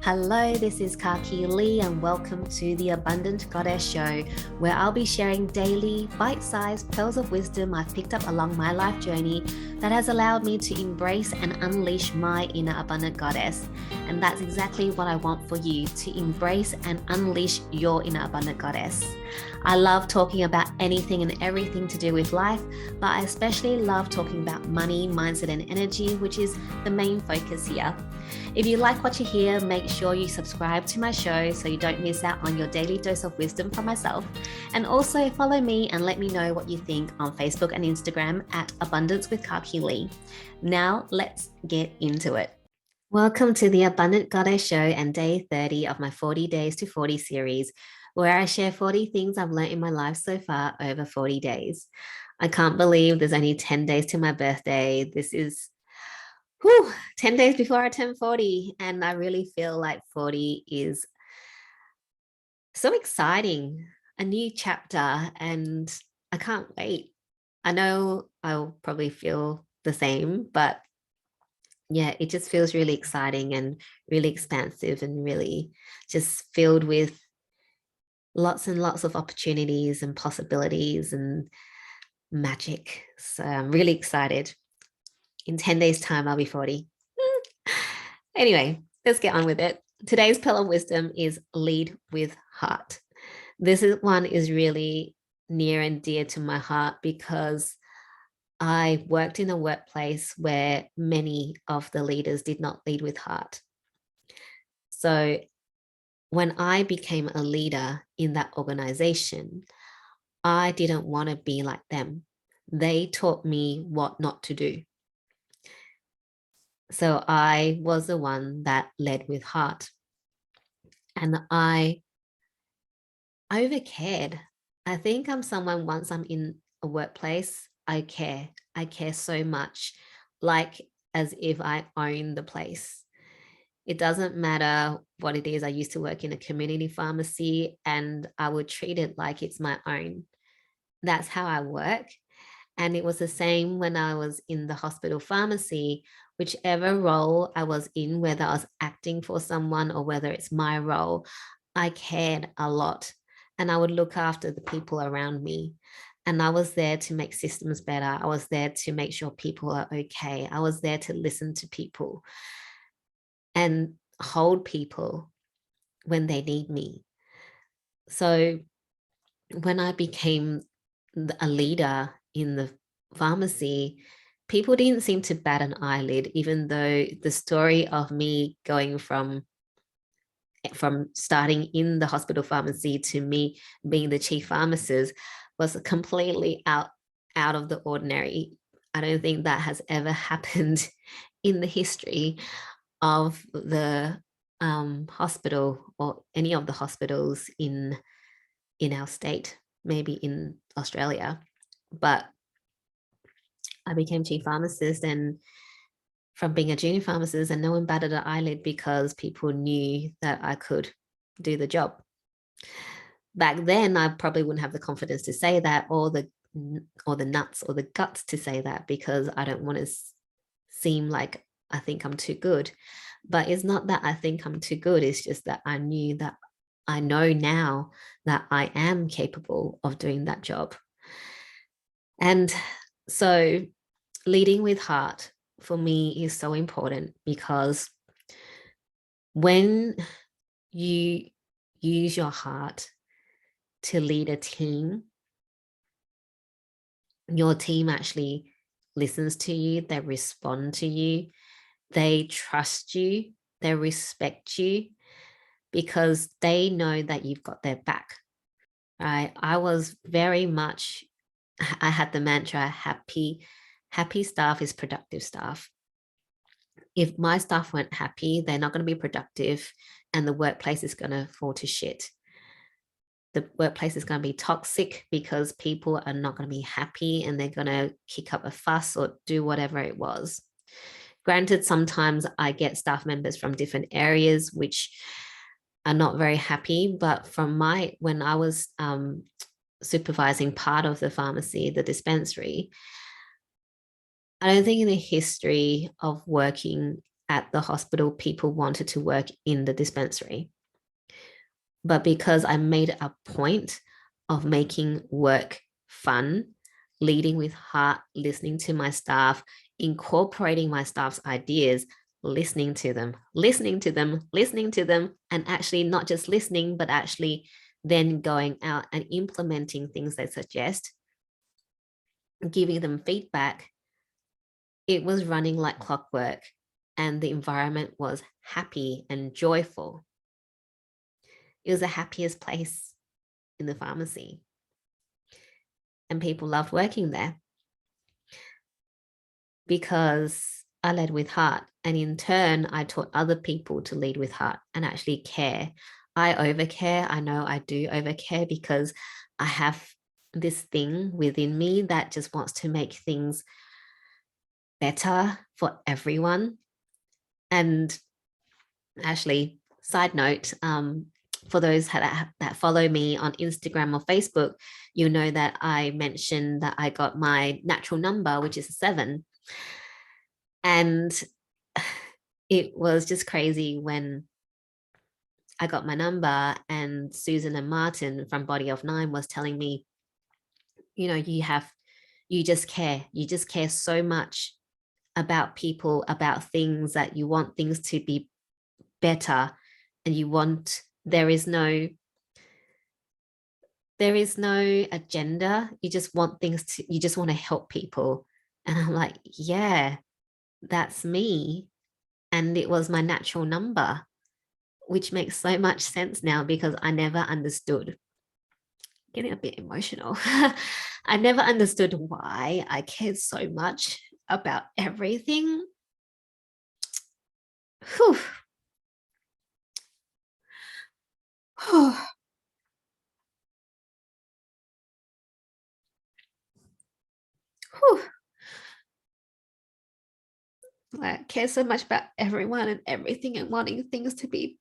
Hello, this is Kaki Lee, and welcome to the Abundant Goddess Show, where I'll be sharing daily, bite sized pearls of wisdom I've picked up along my life journey that has allowed me to embrace and unleash my inner abundant goddess. And that's exactly what I want for you, to embrace and unleash your inner abundant goddess. I love talking about anything and everything to do with life, but I especially love talking about money, mindset, and energy, which is the main focus here. If you like what you hear, make sure you subscribe to my show so you don't miss out on your daily dose of wisdom from myself. And also follow me and let me know what you think on Facebook and Instagram at Abundance with Kaki Lee. Now let's get into it. Welcome to the Abundant Goddess Show and day 30 of my 40 Days to 40 series, where I share 40 things I've learned in my life so far over 40 days. I can't believe there's only 10 days to my birthday. This is 10 days before I turn 40. And I really feel like 40 is so exciting, a new chapter, and I can't wait. I know I'll probably feel the same, but yeah, it just feels really exciting and really expansive and really just filled with lots and lots of opportunities and possibilities and magic. So I'm really excited. In 10 days' time, I'll be 40. Anyway, let's get on with it. Today's pearl of wisdom is lead with heart. One is really near and dear to my heart because I worked in a workplace where many of the leaders did not lead with heart. So when I became a leader in that organization, I didn't want to be like them. They taught me what not to do. So I was the one that led with heart. And I overcared. I think I'm someone, once I'm in a workplace, I care. I care so much, like as if I own the place. It doesn't matter what it is. I used to work in a community pharmacy and I would treat it like it's my own. That's how I work. And it was the same when I was in the hospital pharmacy. Whichever role I was in, whether I was acting for someone or whether it's my role, I cared a lot. And I would look after the people around me. And I was there to make systems better. I was there to make sure people are okay. I was there to listen to people and hold people when they need me. So when I became a leader in the pharmacy, people didn't seem to bat an eyelid, even though the story of me going from starting in the hospital pharmacy to me being the chief pharmacist was completely out of the ordinary. I don't think that has ever happened in the history of the hospital or any of the hospitals in our state, maybe in Australia. But I became chief pharmacist, and from being a junior pharmacist, and no one batted an eyelid because people knew that I could do the job. Back then, I probably wouldn't have the confidence to say that, or the nuts or the guts to say that, because I don't want to seem like I think I'm too good. But it's not that I think I'm too good. It's just that I know now that I am capable of doing that job. And so leading with heart for me is so important, because when you use your heart to lead a team, your team actually listens to you, they respond to you, they trust you, they respect you, because they know that you've got their back. Right? I was very much, I had the mantra, happy staff is productive staff. If my staff weren't happy, they're not going to be productive, and the workplace is going to fall to shit. The workplace is going to be toxic because people are not going to be happy and they're going to kick up a fuss or do whatever it was. Granted, sometimes I get staff members from different areas which are not very happy, but when I was supervising part of the pharmacy, the dispensary, I don't think in the history of working at the hospital, people wanted to work in the dispensary. But because I made a point of making work fun, leading with heart, listening to my staff, incorporating my staff's ideas, listening to them, listening to them, listening to them, and actually not just listening, but actually then going out and implementing things they suggest, giving them feedback. It was running like clockwork, and the environment was happy and joyful. It was the happiest place in the pharmacy, and people loved working there because I led with heart. And in turn, I taught other people to lead with heart and actually care. I overcare. I know I do overcare because I have this thing within me that just wants to make things better for everyone. And actually, side note, for those that follow me on Instagram or Facebook, you know that I mentioned that I got my natural number, which is a 7. And it was just crazy when I got my number and Susan and Martin from Body of 9 was telling me, you just care so much about people, about things, that you want things to be better, and there is no agenda. You just want you just want to help people. And I'm like, yeah, that's me. And it was my natural number, which makes so much sense now because I never understood. Getting a bit emotional. I never understood why I cared so much about everything. Whew. Whew. Whew. I care so much about everyone and everything and wanting things to be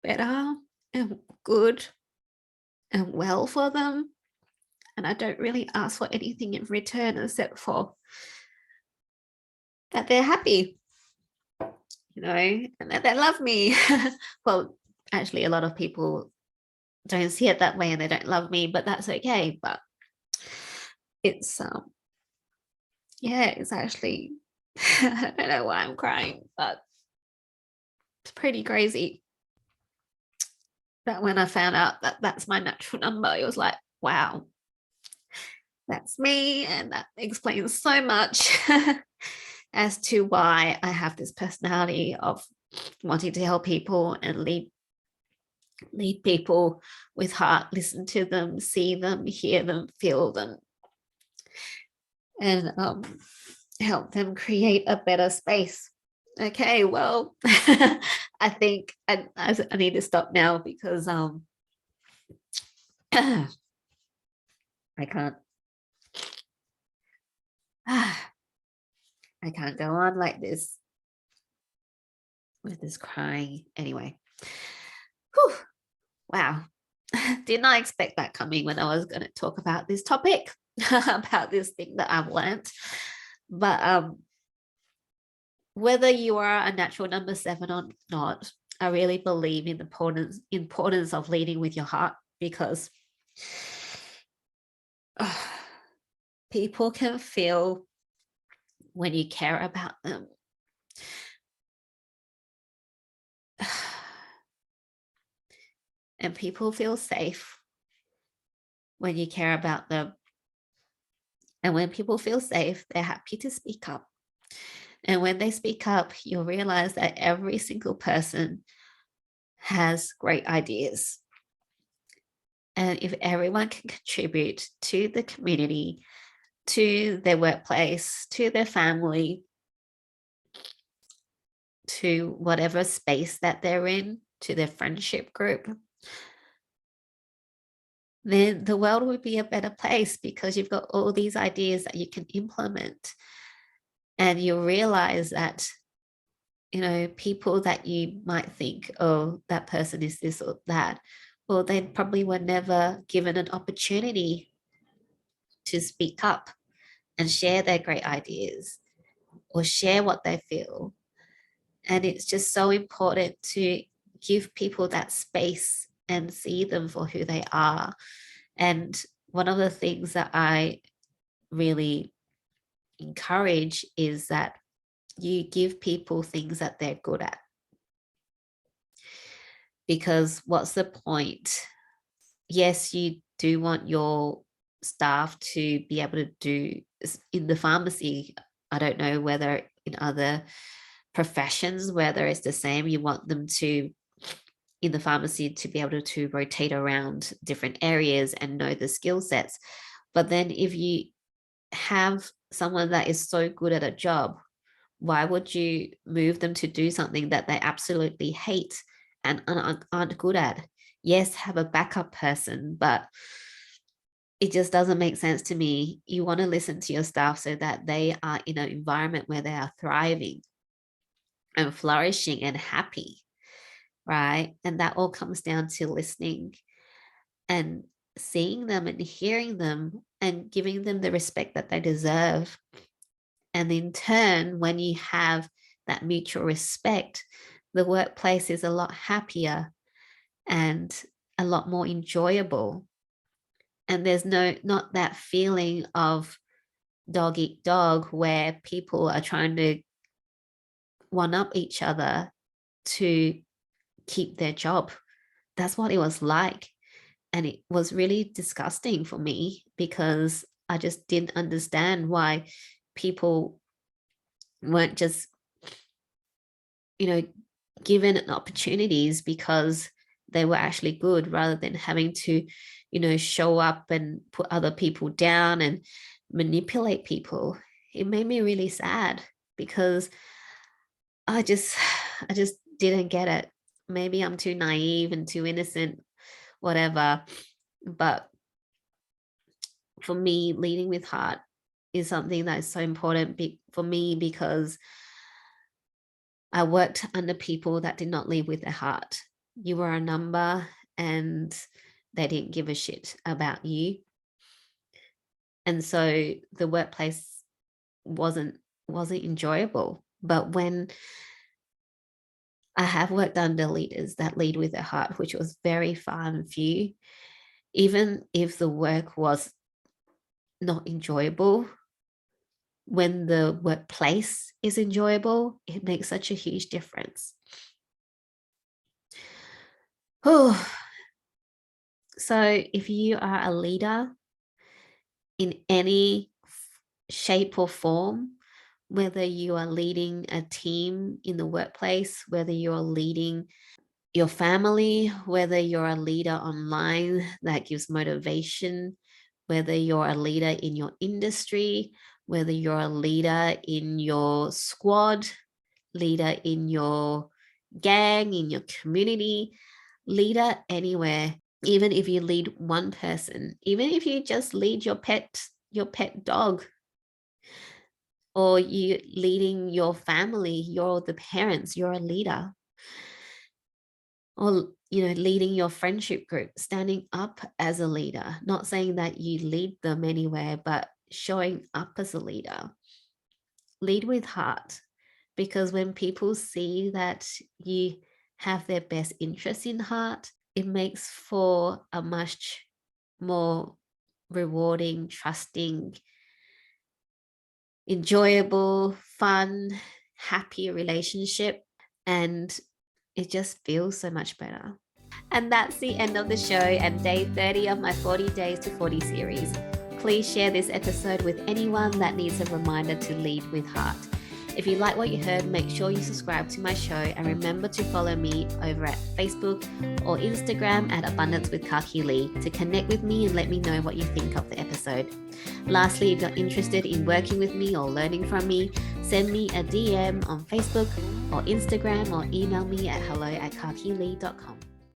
better and good and well for them. And I don't really ask for anything in return except for that they're happy, and that they love me. Well, actually, a lot of people don't see it that way and they don't love me, but that's okay. But it's it's actually I don't know why I'm crying, but it's pretty crazy that when I found out that that's my natural number, it was like, wow, that's me. And that explains so much as to why I have this personality of wanting to help people and lead people with heart, listen to them, see them, hear them, feel them, and help them create a better space. Okay, well, I think I need to stop now because I can't I can't go on like this with this crying. Anyway, whew, wow. Did not expect that coming when I was going to talk about this topic, about this thing that I've learned. But whether you are a natural number 7 or not, I really believe in the importance of leading with your heart because people can feel when you care about them. And people feel safe when you care about them. And when people feel safe, they're happy to speak up. And when they speak up, you'll realize that every single person has great ideas. And if everyone can contribute to the community, to their workplace, to their family, to whatever space that they're in, to their friendship group, then the world would be a better place because you've got all these ideas that you can implement. And you'll realize that, people that you might think, oh, that person is this or that, well, they probably were never given an opportunity to speak up and share their great ideas or share what they feel. And it's just so important to give people that space and see them for who they are. And one of the things that I really encourage is that you give people things that they're good at. Because what's the point? Yes, you do want your staff to be able to do in the pharmacy. I don't know whether in other professions, whether it's the same, you want them to, in the pharmacy, to be able to rotate around different areas and know the skill sets. But then if you have someone that is so good at a job, why would you move them to do something that they absolutely hate and aren't good at? Yes, have a backup person, but it just doesn't make sense to me. You want to listen to your staff so that they are in an environment where they are thriving and flourishing and happy, right? And that all comes down to listening and seeing them and hearing them and giving them the respect that they deserve. And in turn, when you have that mutual respect, the workplace is a lot happier and a lot more enjoyable. And there's not that feeling of dog eat dog where people are trying to one up each other to keep their job. That's what it was like. And it was really disgusting for me because I just didn't understand why people weren't just, given opportunities because they were actually good, rather than having to, show up and put other people down and manipulate people. It made me really sad because I just didn't get it. Maybe I'm too naive and too innocent, whatever. But for me, leading with heart is something that is so important for me because I worked under people that did not lead with their heart. You were a number and they didn't give a shit about you. And so the workplace wasn't enjoyable. But when I have worked under leaders that lead with their heart, which was very far and few, even if the work was not enjoyable, when the workplace is enjoyable, it makes such a huge difference. Oh, so if you are a leader in any shape or form, whether you are leading a team in the workplace, whether you're leading your family, whether you're a leader online that gives motivation, whether you're a leader in your industry, whether you're a leader in your squad, leader in your gang, in your community, leader anywhere, even if you lead one person, even if you just lead your pet dog, or you leading your family, you're the parents, you're a leader. Or leading your friendship group, standing up as a leader, not saying that you lead them anywhere, but showing up as a leader. Lead with heart, because when people see that you have their best interest in heart, it makes for a much more rewarding, trusting, enjoyable, fun, happy relationship. And it just feels so much better. And that's the end of the show and day 30 of my 40 Days to 40 series. Please share this episode with anyone that needs a reminder to lead with heart. If you like what you heard, make sure you subscribe to my show and remember to follow me over at Facebook or Instagram at Abundance with Kaki Lee to connect with me and let me know what you think of the episode. Lastly, if you're interested in working with me or learning from me, send me a DM on Facebook or Instagram or email me at hello@kakilee.com.